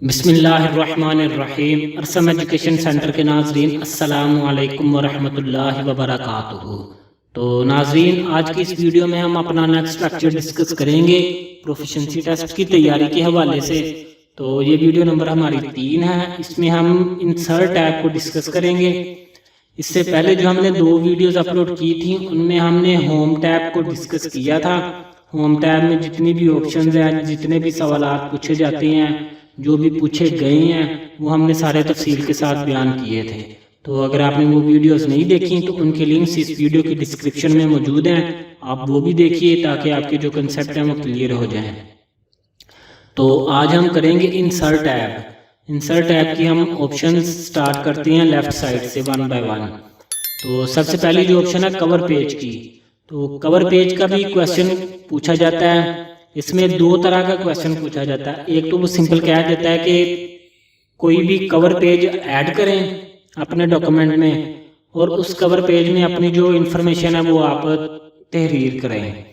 बिस्मिल्लाहिर्रहमानिर्रहीम। अरसम education centre के नाजरीन, अस्सलामु अलैकुम वरहमतुल्लाहि वबरकातुहू। तो नाजरीन, आज की इस वीडियो में हम अपना नेक्स्ट लेक्चर डिस्कस करेंगे प्रोफिशिएंसी टेस्ट की तैयारी के हवाले से। तो ये वीडियो नंबर हमारी 3 है। इसमें हम इंसर्ट टैब को डिस्कस करेंगे। इससे पहले जो हमने 2 वीडियोस अपलोड की थी उनमें हमने होम टैब को डिस्कस किया था। होम टैब में जितनी भी ऑप्शंस हैं, जितने भी सवालात पूछे जाते हैं, जो भी पूछे गए हैं, वो हमने सारे तफसील के साथ बयान किए थे। तो अगर आपने वो वीडियोस नहीं देखी तो उनके लिंक्स इस वीडियो की डिस्क्रिप्शन में मौजूद हैं, आप वो भी देखिए ताकि आपके जो कंसेप्ट हैं वो क्लियर हो जाएं। तो आज हम करेंगे इंसर्ट टैब। इंसर्ट टैब की हम ऑप्शन स्टार्ट करते हैं लेफ्ट साइड से वन बाय वन। तो सबसे पहली जो ऑप्शन है कवर पेज की, तो कवर पेज का भी क्वेश्चन पूछा जाता है। इसमें 2 तरह का क्वेश्चन पूछा जाता है। एक तो वो सिंपल कह देता है कि कोई भी कवर पेज ऐड करें अपने डॉक्यूमेंट में और उस कवर पेज में अपनी जो इन्फॉर्मेशन है वो आप तहरीर करें,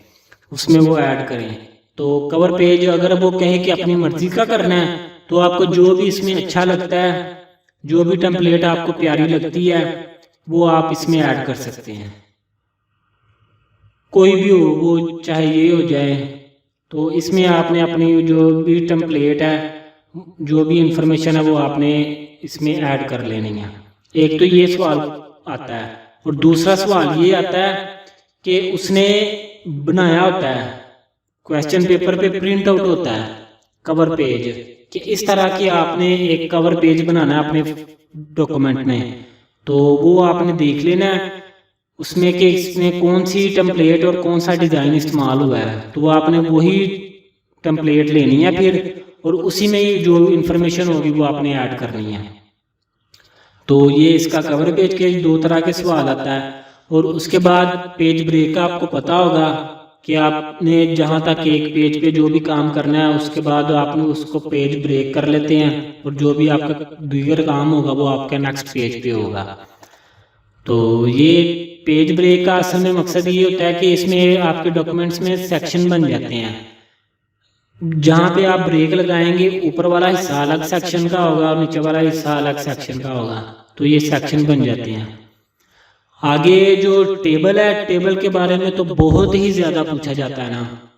उसमें वो ऐड करें। तो कवर पेज अगर वो कहे कि अपनी मर्जी का करना है तो आपको जो भी इसमें अच्छा लगता है, जो भी टेम्पलेट आपको प्यारी लगती है, वो आप इसमें ऐड कर सकते हैं। कोई भी हो, वो चाहे ये हो जाए। तो इसमें आपने अपनी जो भी टेम्पलेट है, जो भी इंफॉर्मेशन है, वो आपने इसमें ऐड कर लेनी है। एक तो ये सवाल आता है और दूसरा सवाल ये आता है कि उसने बनाया होता है, क्वेश्चन पेपर पे प्रिंट आउट होता है कवर पेज कि इस तरह की आपने एक कवर पेज बनाना है अपने डॉक्यूमेंट में। तो वो आपने देख लेना है उसमें कि इसमें कौन सी टेम्पलेट और कौन सा डिज़ाइन इस्तेमाल हुआ है। तो आपने वही टेम्पलेट लेनी है फिर, और उसी में ही जो इन्फॉर्मेशन होगी वो आपने ऐड करनी है। तो ये इसका कवर पेज के 2 तरह के सवाल आता है। और उसके बाद पेज ब्रेक का आपको पता होगा कि आपने जहाँ तक एक पेज पे जो भी काम करना है उसके बाद आपने उसको पेज ब्रेक कर लेते हैं और जो भी आपका दीगर काम होगा वो आपका नेक्स्ट पेज पे होगा। तो ये पेज ब्रेक का असल में मकसद ये होता है कि इसमें आपके डॉक्यूमेंट्स में सेक्शन बन जाते हैं। जहाँ पे आप ब्रेक लगाएंगे ऊपर वाला हिस्सा अलग सेक्शन का होगा और नीचे वाला हिस्सा अलग सेक्शन का होगा। तो ये सेक्शन बन जाते हैं। आगे जो टेबल है, टेबल के बारे में तो बहुत ही ज़्यादा पूछा जाता है ना।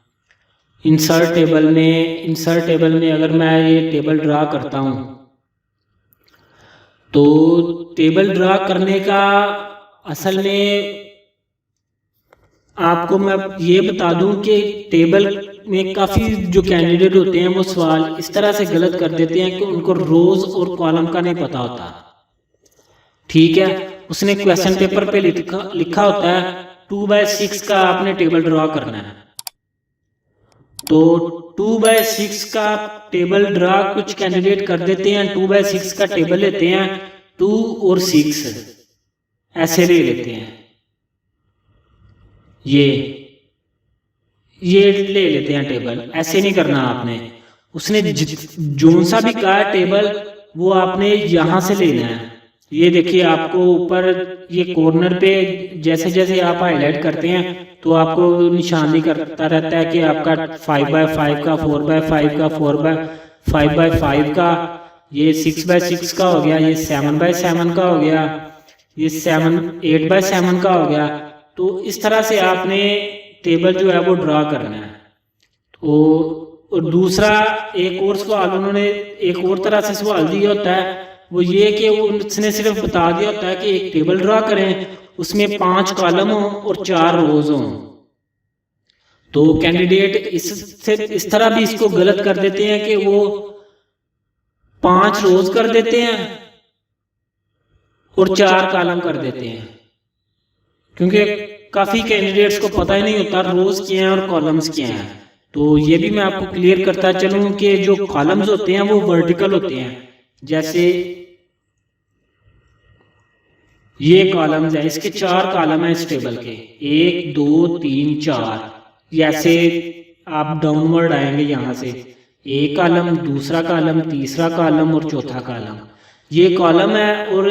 इंसर्ट टेबल में अगर मैं ये टेबल ड्रा करता हूँ तो टेबल ड्रा करने का असल में आपको मैं ये बता दूं कि टेबल में काफ़ी जो कैंडिडेट होते हैं वो सवाल इस तरह से गलत कर देते हैं कि उनको रोज और कॉलम का नहीं पता होता। ठीक है, उसने क्वेश्चन पेपर पे लिखा होता है 2/6 का आपने टेबल ड्रा करना है। तो 2/6 का टेबल ड्रा कुछ कैंडिडेट कर देते हैं, 2/6 का टेबल लेते हैं, 2 और 6 ऐसे ले लेते हैं, ये ले लेते हैं टेबल। ऐसे नहीं करना आपने। उसने जो सा भी कहा टेबल वो आपने यहां से लेना है। ये देखिए आपको ऊपर ये कॉर्नर पे जैसे जैसे आप हाईलाइट करते हैं तो आपको निशानी करता रहता है कि आपका 5/5 का, 4/5 का, 4/5 का, ये 6/6 का हो गया, ये 7/7 का हो गया, ये 8/7 का हो गया। तो इस तरह से आपने टेबल जो है वो ड्रा करना है। तो और दूसरा एक और सवाल उन्होंने एक और तरह से सवाल दिया होता है, वो ये कि उसने सिर्फ बता दिया होता है कि एक टेबल ड्रा करें, उसमें 5 कॉलम हो और 4 रोज हो। तो कैंडिडेट इस तरह भी इसको गलत कर देते हैं कि वो 5 रोज कर देते हैं और 4 कॉलम कर देते हैं, क्योंकि काफी कैंडिडेट्स को पता ही नहीं होता रोज क्या हैं और कॉलम्स क्या हैं। तो ये भी मैं आपको क्लियर करता चलूं कि जो कॉलम्स होते हैं वो वर्टिकल होते हैं। जैसे ये कॉलम्स है, इसके 4 कॉलम है इस टेबल के, 1 2 3 4। ऐसे आप डाउनवर्ड आएंगे यहाँ से, एक कॉलम, दूसरा कॉलम, तीसरा कॉलम और चौथा कॉलम। ये कॉलम है और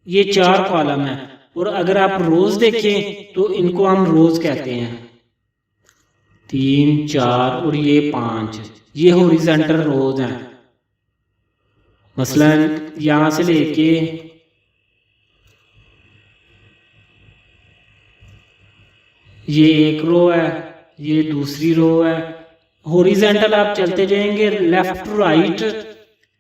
ये 4 कॉलम है। और अगर आप रोज देखें तो इनको हम रोज कहते हैं, 3 4 और ये 5, ये हॉरिजॉन्टल रोज हैं। मसलन यहाँ से लेके ये एक रो है, ये दूसरी रो है, हॉरिजॉन्टल आप चलते जाएंगे लेफ्ट टू राइट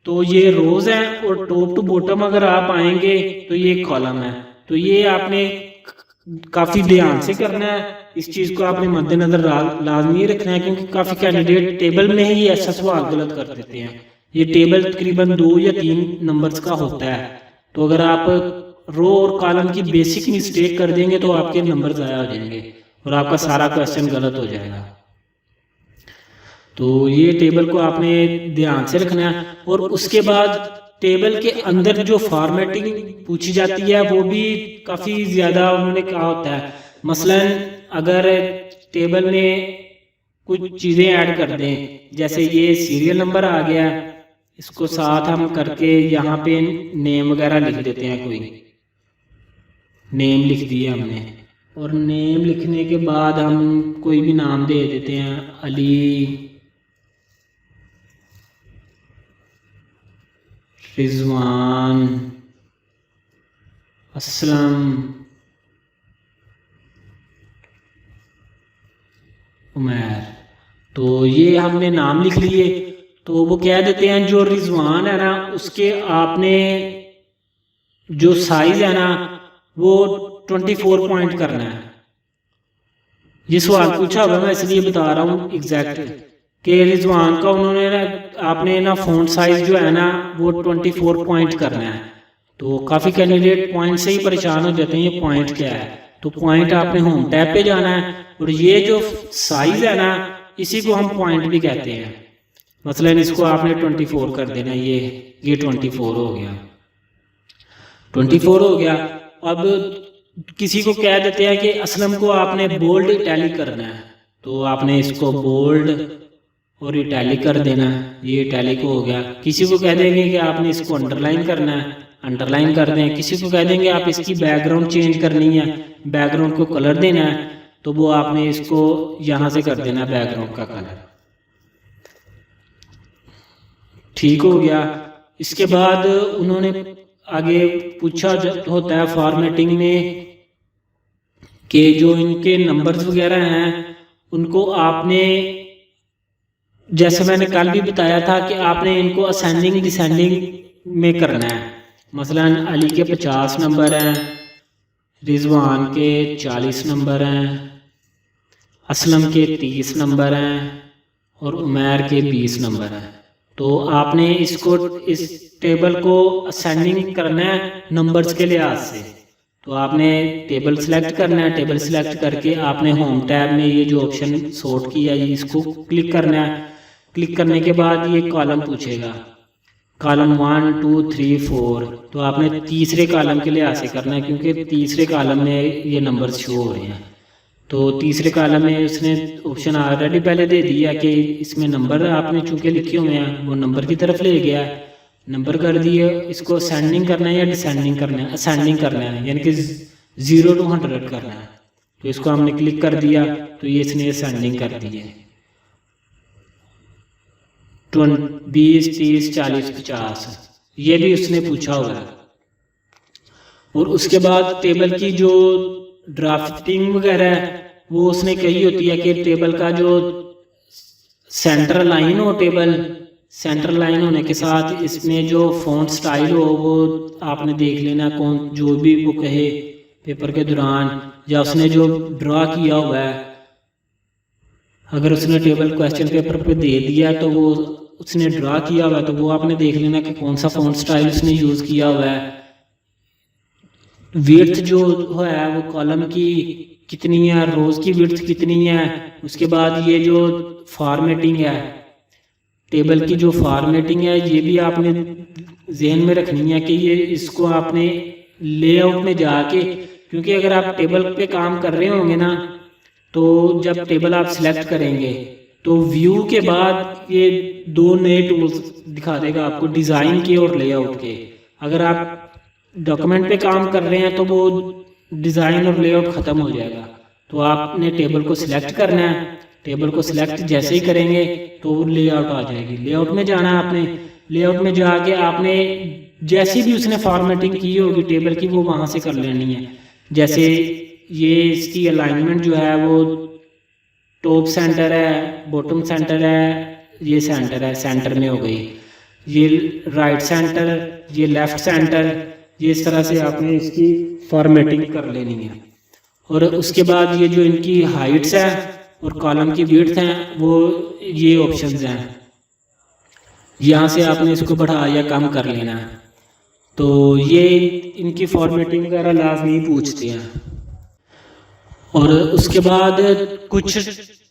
तो ये रोज हैं, और टॉप टू बॉटम अगर आप आएंगे तो ये कॉलम है। तो ये आपने काफ़ी ध्यान से करना है, इस चीज़ को आपने मद्देनजर लाजमी रखना है, क्योंकि काफ़ी कैंडिडेट टेबल में ही ऐसा सवाल गलत कर देते हैं। ये टेबल तकरीबन 2 या 3 नंबर्स का होता है, तो अगर आप रो और कॉलम की बेसिक मिस्टेक कर देंगे तो आपके नंबर ज़ाया हो जाएंगे और आपका सारा क्वेश्चन गलत हो जाएगा। तो ये टेबल को आपने ध्यान से रखना है। और उसके बाद टेबल के अंदर जो फॉर्मेटिंग पूछी जाती है वो भी काफ़ी ज़्यादा उन्होंने कहा होता है। मसलन अगर टेबल में कुछ चीज़ें ऐड कर दें, जैसे ये सीरियल नंबर आ गया, इसको साथ हम करके यहाँ पे नेम वगैरह लिख देते हैं, कोई नेम लिख दिया हमने, और नेम लिखने के बाद हम कोई भी नाम दे देते हैं, अली, रिजवान, असलम, उमैर। तो ये हमने नाम लिख लिए, तो वो कह देते हैं जो रिजवान है ना उसके आपने जो साइज है ना वो 24 पॉइंट करना है। ये सवाल पूछा होगा, मैं इसलिए बता रहा हूँ एग्जैक्ट कि रिजवान का उन्होंने ना आपने ना फ़ॉन्ट साइज जो है ना वो 24 पॉइंट करना है। तो काफ़ी कैंडिडेट पॉइंट से ही परेशान हो जाते हैं, ये पॉइंट क्या है। तो पॉइंट आपने होम टैब पे जाना है, और ये जो साइज है ना इसी को हम पॉइंट भी कहते हैं। मसलन इसको आपने 24 कर देना, ये 24 हो गया, 24 हो गया। अब किसी को कह देते हैं कि असलम को आपने बोल्ड इटैलिक करना है, तो आपने इसको बोल्ड और इटैलिक कर देना है, ये इटैलिक हो गया। किसी को कह देंगे कि आपने इसको अंडरलाइन करना है, अंडरलाइन कर दें। किसी को कह देंगे आप इसकी बैकग्राउंड चेंज करनी है, बैकग्राउंड को कलर देना है, तो वो आपने इसको यहाँ से कर देना है बैकग्राउंड का कलर। ठीक हो गया। इसके बाद उन्होंने आगे पूछा होता है फॉर्मेटिंग में कि जो इनके नंबर्स वगैरह हैं उनको आपने, जैसे मैंने कल भी बताया था कि आपने इनको असेंडिंग डिसेंडिंग में करना है। मसलन अली के 50 नंबर हैं, रिजवान के 40 नंबर हैं, असलम के 30 नंबर हैं और उमैर के 20 नंबर हैं। तो आपने इसको इस टेबल को असेंडिंग करना है नंबर्स के लिहाज से। तो आपने टेबल सेलेक्ट करना है, टेबल सेलेक्ट करके आपने होम टैब में ये जो ऑप्शन सॉर्ट किया है इसको क्लिक करना है। क्लिक करने के बाद ये कॉलम पूछेगा, कॉलम 1 2 3 4। तो आपने तीसरे कॉलम के लिहाज से करना है, क्योंकि तीसरे कॉलम में ये नंबर शो हो रहे हैं। तो तीसरे कॉलम में उसने ऑप्शन ऑलरेडी पहले दे दिया कि इसमें नंबर आपने चूँकि लिखे हुए हैं, वो नंबर की तरफ ले गया, नंबर कर दिए। इसको असेंडिंग करना है या डिसेंडिंग करना है? असेंडिंग करना है, यानी कि 0 to 100 करना है। तो इसको हमने क्लिक कर दिया तो ये इसने असेंडिंग कर दी है, 20 30 40 50 ये भी उसने पूछा होगा। और उसके बाद टेबल की जो ड्राफ्टिंग वगैरह है वो उसने कही होती है कि टेबल का जो सेंटर लाइन हो, टेबल सेंटर लाइन होने के साथ इसमें जो फ़ॉन्ट स्टाइल हो वो आपने देख लेना, कौन जो भी वो कहे पेपर के दौरान या उसने जो ड्रा किया हुआ है। अगर उसने टेबल क्वेश्चन पेपर पे दे दिया तो वो उसने ड्रा किया हुआ है, तो वो आपने देख लेना कि कौन सा फ़ॉन्ट स्टाइल उसने यूज़ किया हुआ है। विड्थ जो है वो कॉलम की कितनी है, रोज़ की विड्थ कितनी है। उसके बाद ये जो फॉर्मेटिंग है, टेबल की जो फॉर्मेटिंग है ये भी आपने जहन में रखनी है कि ये इसको आपने लेआउट में जाके, क्योंकि अगर आप टेबल पे काम कर रहे होंगे ना तो जब टेबल आप सिलेक्ट करेंगे तो व्यू के बाद ये 2 नए टूल्स दिखा देगा आपको, डिज़ाइन के और लेआउट के। अगर आप डॉक्यूमेंट पे काम कर रहे हैं तो वो डिज़ाइन और लेआउट ख़त्म हो जाएगा। तो आपने टेबल को सिलेक्ट करना है, टेबल को सिलेक्ट जैसे ही करेंगे तो लेआउट आ जाएगी। लेआउट में जाना है आपने, लेआउट में जाके आपने जैसी भी उसने फॉर्मेटिंग की होगी टेबल की वो वहाँ से कर लेनी है। जैसे ये इसकी अलाइनमेंट जो है वो टॉप सेंटर है, बॉटम सेंटर है, ये सेंटर है, सेंटर में हो गई, ये राइट सेंटर, ये लेफ्ट सेंटर, ये इस तरह से आपने इसकी फॉर्मेटिंग कर लेनी है। और उसके बाद ये जो इनकी हाइट्स है और कॉलम की विड्थ हैं वो ये ऑप्शंस हैं, यहाँ से आपने इसको बढ़ा या कम कर लेना है। तो ये इनकी फॉर्मेटिंग वगैरह लाजमी पूछते हैं। और उसके बाद कुछ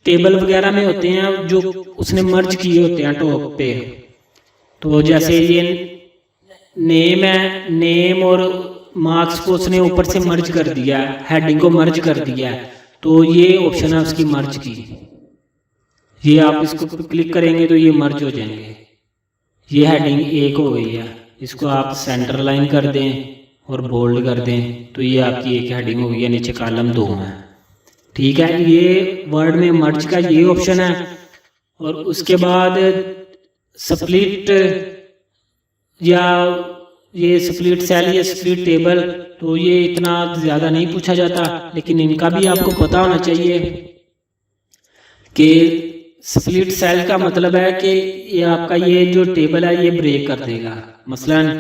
टेबल वगैरह में होते हैं जो उसने मर्ज किए होते हैं टॉप पे। तो जैसे ये नेम है, नेम और मार्क्स को उसने ऊपर से मर्ज कर दिया, हेडिंग को मर्ज कर दिया है, तो ये ऑप्शन है उसकी मर्ज की। ये आप इसको क्लिक करेंगे तो ये मर्ज हो जाएंगे। ये हेडिंग एक हो गई है, इसको आप सेंटर लाइन कर दें और बोल्ड कर दें तो ये आपकी एक हेडिंग हो गई है, नीचे कॉलम 2 है। ठीक है, ये वर्ड में मर्ज का ये ऑप्शन है। और उसके बाद स्प्लिट या ये स्प्लिट सेल या स्प्लिट टेबल, तो ये इतना ज़्यादा नहीं पूछा जाता, लेकिन इनका भी आपको पता होना चाहिए कि स्प्लिट सेल का मतलब है कि ये आपका ये जो टेबल है ये ब्रेक कर देगा। मसलन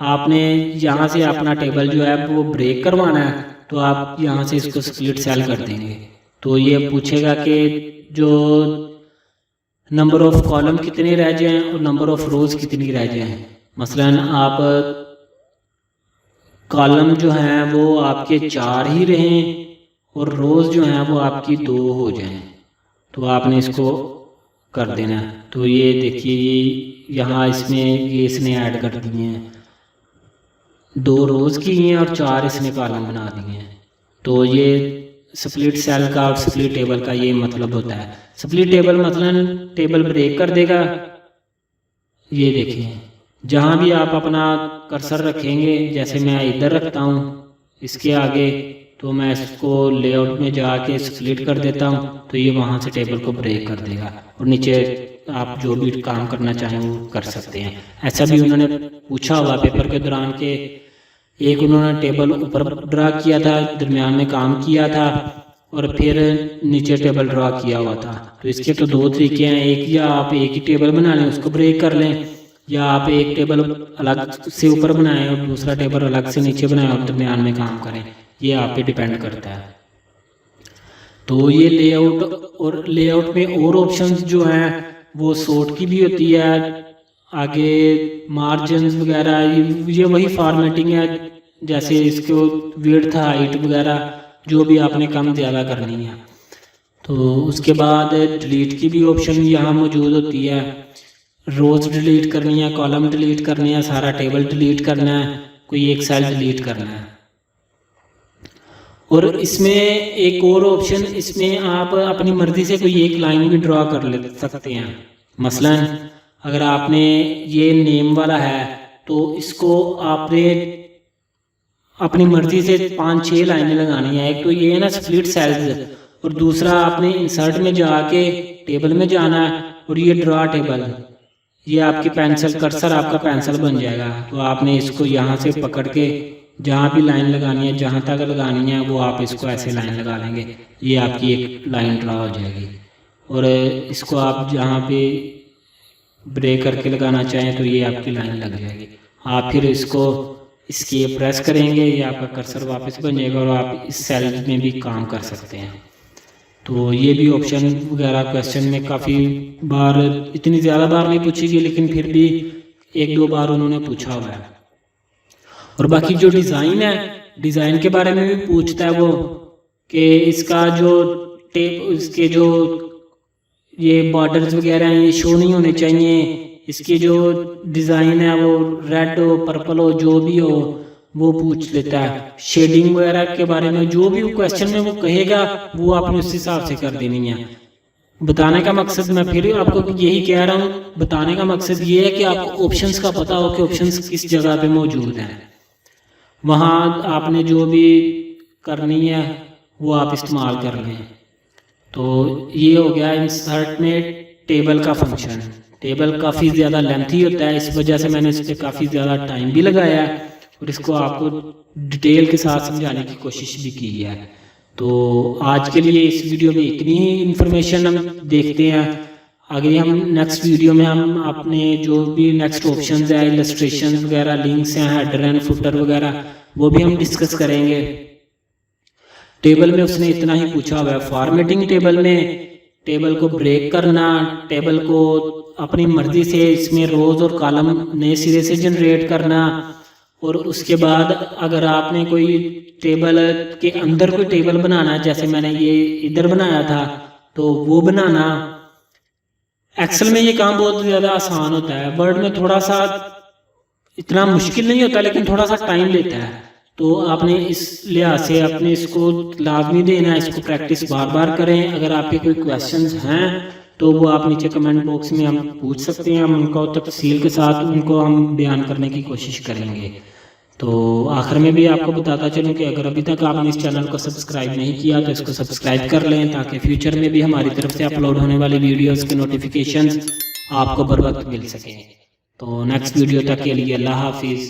आपने यहाँ से अपना टेबल जो है वो ब्रेक करवाना है तो आप यहाँ से इसको स्प्लिट सेल कर देंगे तो ये पूछेगा कि जो नंबर ऑफ कॉलम कितने रह जाएं और नंबर ऑफ रोज कितनी रह जाएं। मसलन आप कॉलम जो हैं वो आपके 4 ही रहें और रोज जो हैं वो आपकी 2 हो जाएं, तो आपने इसको कर देना है। तो ये देखिए ये यहाँ इसमें ये इसने ऐड कर दिए हैं, 2 रोज की हैं और 4 इसने कॉलम बना दिए हैं। तो ये स्प्लिट सेल का और स्प्लिट टेबल का ये मतलब होता है। स्प्लिट टेबल मतलब टेबल ब्रेक कर देगा। ये देखिए जहाँ भी आप अपना कर्सर रखेंगे, जैसे मैं इधर रखता हूँ इसके आगे, तो मैं इसको लेआउट में जाके स्प्लिट कर देता हूँ तो ये वहाँ से टेबल को ब्रेक कर देगा और नीचे आप जो भी काम करना चाहें वो कर सकते हैं। ऐसा भी उन्होंने पूछा हुआ पेपर के दौरान के एक उन्होंने टेबल ऊपर ड्रा किया था, दरमियान में काम किया था और फिर नीचे टेबल ड्रा किया हुआ था। तो इसके तो 2 तरीके हैं, एक या आप एक ही टेबल बना लें उसको ब्रेक कर लें, या आप एक टेबल अलग से ऊपर बनाएं और दूसरा टेबल अलग से नीचे बनाएं और दरमियान में काम करें। ये आप पे डिपेंड करता है। तो ये लेआउट, और लेआउट में और ऑप्शंस जो हैं वो सॉर्ट की भी होती है, आगे मार्जिन्स वगैरह, ये वही फॉर्मेटिंग है जैसे इसको विड्थ हाइट वगैरह जो भी आपने कम ज़्यादा करनी है। तो उसके बाद डिलीट की भी ऑप्शन यहाँ मौजूद होती है, रोज डिलीट करनी है, कॉलम डिलीट करनी है, सारा टेबल डिलीट करना है, कोई एक सेल डिलीट करना है। और इसमें एक और ऑप्शन, इसमें आप अपनी मर्जी से कोई एक लाइन भी ड्रॉ कर ले सकते हैं। मसलन अगर आपने ये नेम वाला है तो इसको आपने अपनी मर्जी से 5-6 लाइनें लगानी है। एक तो ये है ना स्प्लिट सेल्स, और दूसरा आपने इंसर्ट में जाके टेबल में जाना है और ये ड्रॉ टेबल, ये आपकी पेंसिल कर्सर आपका पेंसिल बन जाएगा। तो आपने इसको यहाँ से पकड़ के जहाँ भी लाइन लगानी है, जहाँ तक लगानी है वो आप इसको ऐसे लाइन लगा लेंगे, ये आपकी एक लाइन ड्रा हो जाएगी। और इसको आप जहाँ पे ब्रेक करके लगाना चाहें तो ये आपकी लाइन लग जाएगी। आप फिर इसको एस्केप प्रेस करेंगे, ये आपका कर्सर वापस बन जाएगा और आप इस सेल में भी काम कर सकते हैं। तो ये भी ऑप्शन वगैरह क्वेश्चन में काफ़ी बार, इतनी ज़्यादा बार नहीं पूछी गई लेकिन फिर भी 1-2 बार उन्होंने पूछा हुआ है। और बाकी जो डिज़ाइन है, डिज़ाइन के बारे में भी पूछता है वो कि इसका जो टेप, इसके जो ये बॉर्डर्स वगैरह हैं ये शो नहीं होने चाहिए, इसकी जो डिज़ाइन है वो रेड हो, पर्पल हो, जो भी हो वो पूछ लेता है। शेडिंग वगैरह के बारे में जो भी क्वेश्चन में वो कहेगा वो आपने उस हिसाब से कर देनी है। बताने का मकसद, मैं फिर आपको यही कह रहा हूँ, बताने का मकसद ये है कि आपको ऑप्शंस का पता हो कि ऑप्शंस किस जगह पे मौजूद हैं, वहाँ आपने जो भी करनी है वो आप इस्तेमाल कर लें। तो ये हो गया इंसर्ट में टेबल का फंक्शन। टेबल काफ़ी ज़्यादा लेंथी होता है, इस वजह से मैंने इस पर काफ़ी ज़्यादा टाइम भी लगाया है और इसको आपको डिटेल के साथ समझाने की कोशिश भी की है। तो आज के लिए इस वीडियो में इतनी ही इन्फॉर्मेशन हम देखते हैं। आगे हम नेक्स्ट वीडियो में हम अपने जो भी नेक्स्ट ऑप्शंस है, इलस्ट्रेशंस वगैरह, लिंक्स हैं, हेडर एंड फुटर वगैरह, वो भी हम डिस्कस करेंगे। टेबल में उसने इतना ही पूछा हुआ है। फॉर्मेटिंग टेबल में टेबल को ब्रेक करना, टेबल को अपनी मर्जी से इसमें रोज और कॉलम नए सिरे से जनरेट करना, और उसके बाद अगर आपने कोई टेबल के अंदर कोई टेबल बनाना, जैसे मैंने ये इधर बनाया था, तो वो बनाना। एक्सेल में ये काम बहुत ज़्यादा आसान होता है, वर्ड में थोड़ा सा इतना मुश्किल नहीं होता, लेकिन थोड़ा सा टाइम लेता है। तो आपने इस लिहाज से अपने इसको लाजमी देना है, इसको प्रैक्टिस बार बार करें। अगर आपके कोई क्वेश्चंस हैं तो वो आप नीचे कमेंट बॉक्स में हम पूछ सकते हैं, हम उनको तफसील के साथ उनको हम बयान करने की कोशिश करेंगे। तो आखिर में भी आपको बताता चलूँ कि अगर अभी तक आपने इस चैनल को सब्सक्राइब नहीं किया तो इसको सब्सक्राइब कर लें, ताकि फ्यूचर में भी हमारी तरफ से अपलोड होने वाली वीडियोज़ के नोटिफिकेशन आपको बर वक्त मिल सकें। तो नेक्स्ट वीडियो तक के लिए अल्लाह हाफिज़।